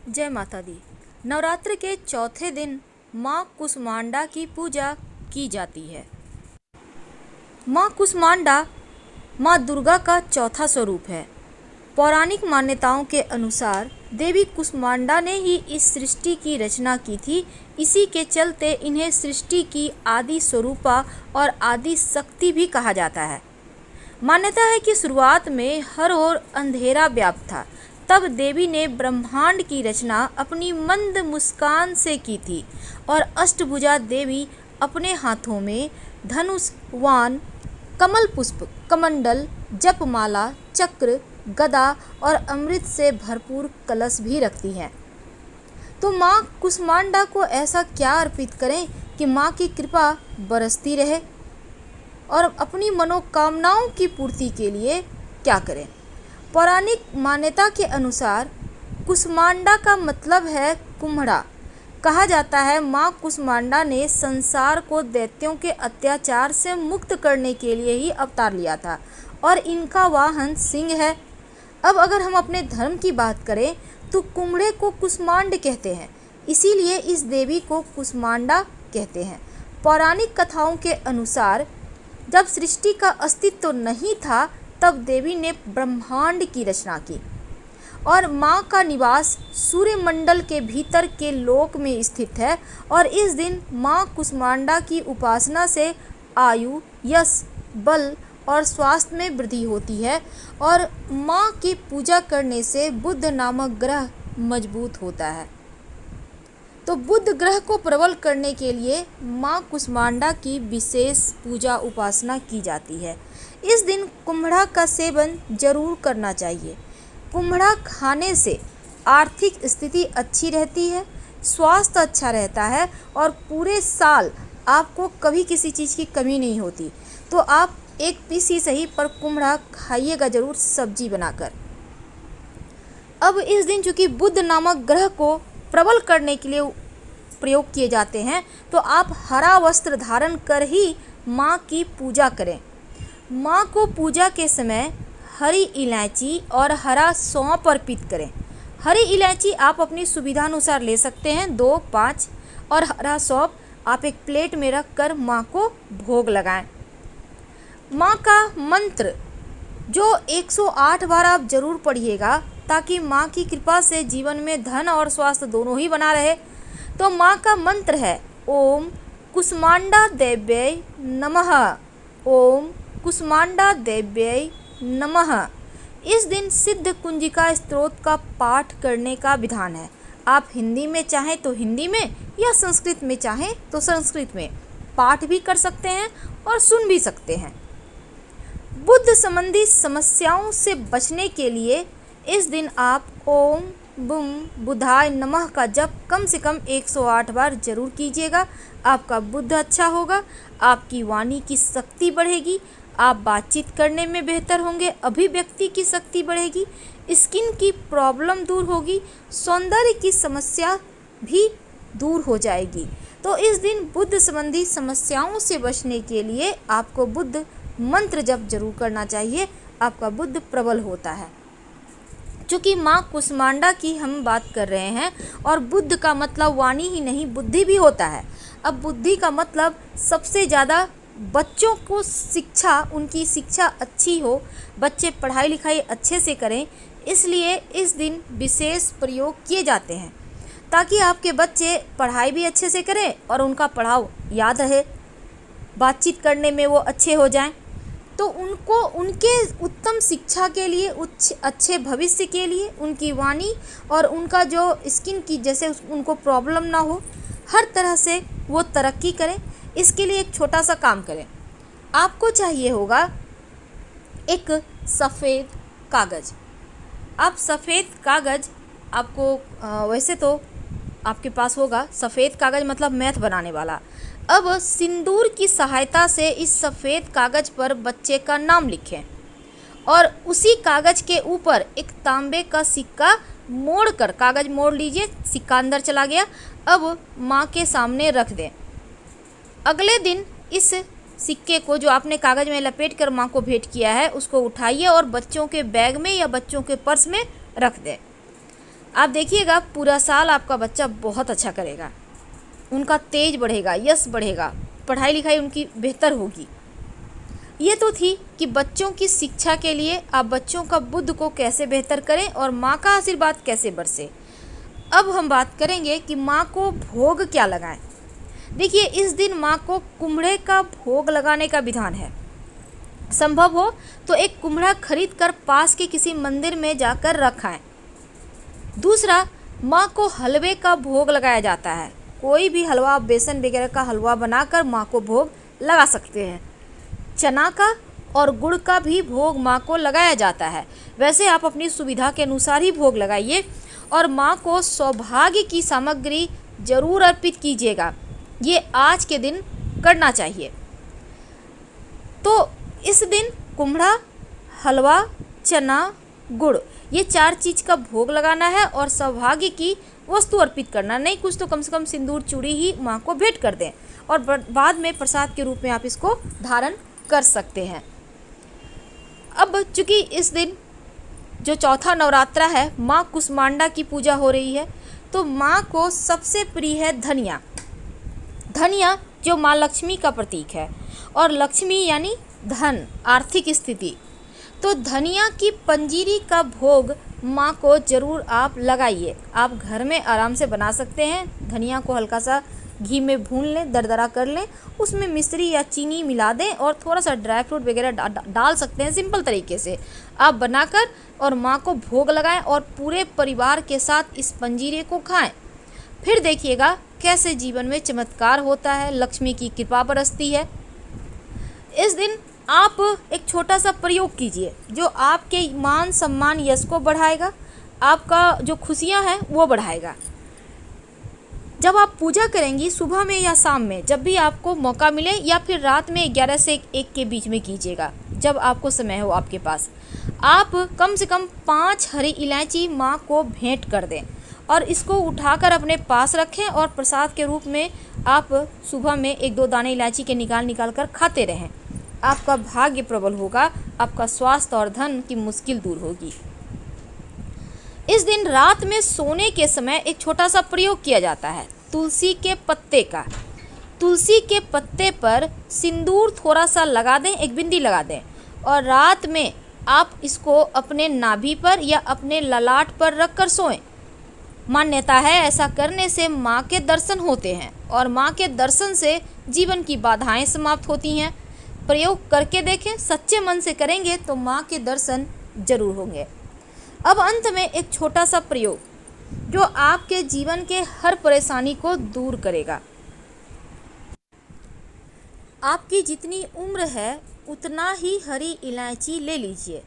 जय माता दी। नवरात्र के चौथे दिन माँ कुष्मांडा की पूजा की जाती है। माँ कुष्मांडा माँ दुर्गा का चौथा स्वरूप है। पौराणिक मान्यताओं के अनुसार देवी कुष्मांडा ने ही इस सृष्टि की रचना की थी। इसी के चलते इन्हें सृष्टि की आदि स्वरूपा और आदि शक्ति भी कहा जाता है। मान्यता है कि शुरुआत में हर ओर अंधेरा व्याप्त था, तब देवी ने ब्रह्मांड की रचना अपनी मंद मुस्कान से की थी और अष्टभुजा देवी अपने हाथों में धनुष, वाण, कमल पुष्प, कमंडल, जपमाला, चक्र, गदा और अमृत से भरपूर कलश भी रखती हैं। तो माँ कुष्मांडा को ऐसा क्या अर्पित करें कि माँ की कृपा बरसती रहे, और अपनी मनोकामनाओं की पूर्ति के लिए क्या करें। पौराणिक मान्यता के अनुसार कुष्मांडा का मतलब है कुम्हड़ा। कहा जाता है माँ कुष्मांडा ने संसार को दैत्यों के अत्याचार से मुक्त करने के लिए ही अवतार लिया था और इनका वाहन सिंह है। अब अगर हम अपने धर्म की बात करें तो कुम्हड़े को कुष्मांड कहते हैं, इसीलिए इस देवी को कुष्मांडा कहते हैं। पौराणिक कथाओं के अनुसार जब सृष्टि का अस्तित्व नहीं था तब देवी ने ब्रह्मांड की रचना की और माँ का निवास सूर्यमंडल के भीतर के लोक में स्थित है। और इस दिन माँ कुष्मांडा की उपासना से आयु, यश, बल और स्वास्थ्य में वृद्धि होती है और माँ की पूजा करने से बुध नामक ग्रह मजबूत होता है। तो बुध ग्रह को प्रबल करने के लिए माँ कुष्मांडा की विशेष पूजा उपासना की जाती है। इस दिन कुम्हड़ा का सेवन जरूर करना चाहिए। कुम्हड़ा खाने से आर्थिक स्थिति अच्छी रहती है, स्वास्थ्य अच्छा रहता है और पूरे साल आपको कभी किसी चीज़ की कमी नहीं होती। तो आप एक पीस ही सही पर कुम्हड़ा खाइएगा जरूर, सब्जी बनाकर। अब इस दिन चूँकि बुध नामक ग्रह को प्रबल करने के लिए प्रयोग किए जाते हैं, तो आप हरा वस्त्र धारण कर ही माँ की पूजा करें। माँ को पूजा के समय हरी इलायची और हरा सौंफ अर्पित करें। हरी इलायची आप अपनी सुविधानुसार ले सकते हैं, 2, 5, और हरा सौंफ आप एक प्लेट में रख कर माँ को भोग लगाएं। माँ का मंत्र जो 108 बार आप जरूर पढ़िएगा ताकि माँ की कृपा से जीवन में धन और स्वास्थ्य दोनों ही बना रहे। तो माँ का मंत्र है ओम कुष्मांडा देव्यै नमः, ओम कुष्मांडा देव्यै नमः। इस दिन सिद्ध कुंजिका स्तोत्र का पाठ करने का विधान है। आप हिंदी में चाहें तो हिंदी में या संस्कृत में चाहें तो संस्कृत में पाठ भी कर सकते हैं और सुन भी सकते हैं। बुद्ध संबंधी समस्याओं से बचने के लिए इस दिन आप ओम बुम बुधाय नमः का जप कम से कम 108 बार जरूर कीजिएगा। आपका बुद्ध अच्छा होगा, आपकी वाणी की शक्ति बढ़ेगी, आप बातचीत करने में बेहतर होंगे, अभिव्यक्ति की शक्ति बढ़ेगी, स्किन की प्रॉब्लम दूर होगी, सौंदर्य की समस्या भी दूर हो जाएगी। तो इस दिन बुद्ध संबंधी समस्याओं से बचने के लिए आपको बुद्ध मंत्र जप जरूर करना चाहिए। आपका बुद्ध प्रबल होता है। चूँकि माँ कुष्मांडा की हम बात कर रहे हैं और बुद्ध का मतलब वाणी ही नहीं बुद्धि भी होता है। अब बुद्धि का मतलब सबसे ज़्यादा बच्चों को शिक्षा, उनकी शिक्षा अच्छी हो, बच्चे पढ़ाई लिखाई अच्छे से करें, इसलिए इस दिन विशेष प्रयोग किए जाते हैं ताकि आपके बच्चे पढ़ाई भी अच्छे से करें और उनका पढ़ाव याद रहे, बातचीत करने में वो अच्छे हो जाएं। तो उनको उनके उत्तम शिक्षा के लिए, अच्छे भविष्य के लिए उनकी वाणी और उनका जो स्किन की जैसे उनको प्रॉब्लम ना हो, हर तरह से वो तरक्की करें। इसके लिए एक छोटा सा काम करें। आपको चाहिए होगा एक सफ़ेद कागज़। आप सफ़ेद कागज़ आपको वैसे तो आपके पास होगा सफ़ेद कागज़, मतलब मैथ बनाने वाला। अब सिंदूर की सहायता से इस सफ़ेद कागज़ पर बच्चे का नाम लिखें और उसी कागज़ के ऊपर एक तांबे का सिक्का मोड़ कर, कागज़ मोड़ लीजिए, सिक्का अंदर चला गया। अब माँ के सामने रख दें। अगले दिन इस सिक्के को जो आपने कागज़ में लपेट कर माँ को भेंट किया है उसको उठाइए और बच्चों के बैग में या बच्चों के पर्स में रख दें। आप देखिएगा पूरा साल आपका बच्चा बहुत अच्छा करेगा, उनका तेज बढ़ेगा, यश बढ़ेगा, पढ़ाई लिखाई उनकी बेहतर होगी। ये तो थी कि बच्चों की शिक्षा के लिए आप बच्चों का बुद्धि को कैसे बेहतर करें और माँ का आशीर्वाद कैसे बरसे। अब हम बात करेंगे कि माँ को भोग क्या लगाएं। देखिए, इस दिन माँ को कुम्हड़े का भोग लगाने का विधान है। संभव हो तो एक कुम्हड़ा खरीद कर पास के किसी मंदिर में जाकर रखाएं। दूसरा, माँ को हलवे का भोग लगाया जाता है। कोई भी हलवा, बेसन वगैरह का हलवा बनाकर माँ को भोग लगा सकते हैं। चना का और गुड़ का भी भोग माँ को लगाया जाता है। वैसे आप अपनी सुविधा के अनुसार ही भोग लगाइए और माँ को सौभाग्य की सामग्री जरूर अर्पित कीजिएगा। ये आज के दिन करना चाहिए। तो इस दिन कुम्हड़ा, हलवा, चना, गुड़, ये 4 चीज़ का भोग लगाना है और सौभाग्य की वस्तु अर्पित करना। नहीं कुछ तो कम से कम सिंदूर चूड़ी ही माँ को भेंट कर दें और बाद में प्रसाद के रूप में आप इसको धारण कर सकते हैं। अब चूँकि इस दिन जो चौथा नवरात्रा है, माँ कुष्मांडा की पूजा हो रही है, तो माँ को सबसे प्रिय है धनिया। धनिया जो माँ लक्ष्मी का प्रतीक है और लक्ष्मी यानी धन, आर्थिक स्थिति। तो धनिया की पंजीरी का भोग माँ को ज़रूर आप लगाइए। आप घर में आराम से बना सकते हैं। धनिया को हल्का सा घी में भून लें, दरदरा कर लें, उसमें मिश्री या चीनी मिला दें और थोड़ा सा ड्राई फ्रूट वगैरह डाल सकते हैं। सिंपल तरीके से आप बनाकर और माँ को भोग लगाएं और पूरे परिवार के साथ इस पंजीरे को खाएं। फिर देखिएगा कैसे जीवन में चमत्कार होता है, लक्ष्मी की कृपा बरसती है। इस दिन आप एक छोटा सा प्रयोग कीजिए जो आपके मान सम्मान यश को बढ़ाएगा, आपका जो खुशियां हैं वो बढ़ाएगा। जब आप पूजा करेंगी सुबह में या शाम में, जब भी आपको मौका मिले, या फिर रात में 11 से 1 के बीच में कीजिएगा, जब आपको समय हो आपके पास। आप कम से कम 5 हरी इलायची माँ को भेंट कर दें और इसको उठाकर अपने पास रखें और प्रसाद के रूप में आप सुबह में 1-2 दाने इलायची के निकाल कर खाते रहें। आपका भाग्य प्रबल होगा, आपका स्वास्थ्य और धन की मुश्किल दूर होगी। इस दिन रात में सोने के समय एक छोटा सा प्रयोग किया जाता है तुलसी के पत्ते का। तुलसी के पत्ते पर सिंदूर थोड़ा सा लगा दें, एक बिंदी लगा दें और रात में आप इसको अपने नाभि पर या अपने ललाट पर रख कर सोएं। मान्यता है ऐसा करने से माँ के दर्शन होते हैं और माँ के दर्शन से जीवन की बाधाएं समाप्त होती हैं। प्रयोग करके देखें, सच्चे मन से करेंगे तो माँ के दर्शन जरूर होंगे। अब अंत में एक छोटा सा प्रयोग जो आपके जीवन के हर परेशानी को दूर करेगा। आपकी जितनी उम्र है उतना ही हरी इलायची ले लीजिए।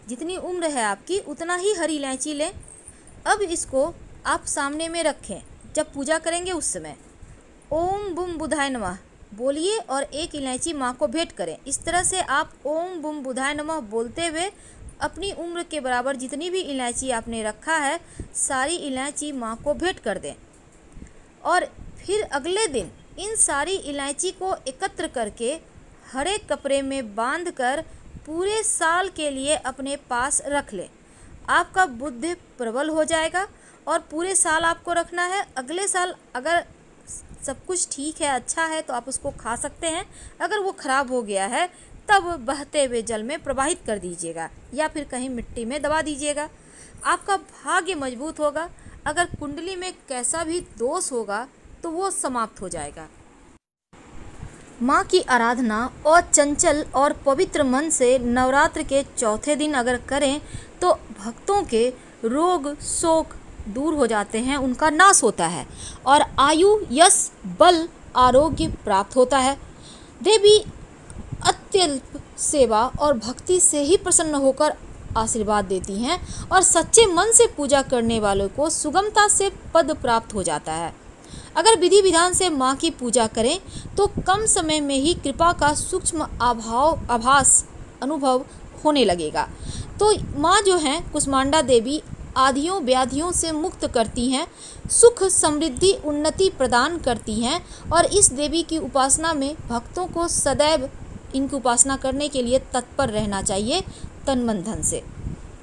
जितनी उम्र है आपकी उतना ही हरी इलायची लें। अब इसको आप सामने में रखें। जब पूजा करेंगे उस समय ओम बुम बुधाय नमः बोलिए और 1 इलायची माँ को भेंट करें। इस तरह से आप ओम बुम बुधाय नमः बोलते हुए अपनी उम्र के बराबर जितनी भी इलायची आपने रखा है सारी इलायची माँ को भेंट कर दें और फिर अगले दिन इन सारी इलायची को एकत्र करके हरे कपड़े में बांधकर पूरे साल के लिए अपने पास रख लें। आपका बुद्धि प्रबल हो जाएगा और पूरे साल आपको रखना है। अगले साल अगर सब कुछ ठीक है, अच्छा है, तो आप उसको खा सकते हैं। अगर वो ख़राब हो गया है तब बहते हुए जल में प्रवाहित कर दीजिएगा या फिर कहीं मिट्टी में दबा दीजिएगा। आपका भाग्य मजबूत होगा। अगर कुंडली में कैसा भी दोष होगा तो वो समाप्त हो जाएगा। माँ की आराधना और चंचल और पवित्र मन से नवरात्र के चौथे दिन अगर करें तो भक्तों के रोग शोक दूर हो जाते हैं, उनका नाश होता है और आयु, यश, बल, आरोग्य प्राप्त होता है। देवी अत्यल्प सेवा और भक्ति से ही प्रसन्न होकर आशीर्वाद देती हैं और सच्चे मन से पूजा करने वालों को सुगमता से पद प्राप्त हो जाता है। अगर विधि विधान से माँ की पूजा करें तो कम समय में ही कृपा का सूक्ष्म आभास अनुभव होने लगेगा। तो माँ जो हैं कुष्मांडा देवी आधियों व्याधियों से मुक्त करती हैं, सुख समृद्धि उन्नति प्रदान करती हैं और इस देवी की उपासना में भक्तों को सदैव इनकी उपासना करने के लिए तत्पर रहना चाहिए तन मन धन से।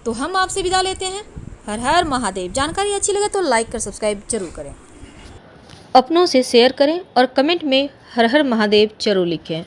तो हम आपसे विदा लेते हैं। हर हर महादेव। जानकारी अच्छी लगे तो लाइक कर सब्सक्राइब जरूर करें, अपनों से शेयर करें और कमेंट में हर हर महादेव जरूर लिखें।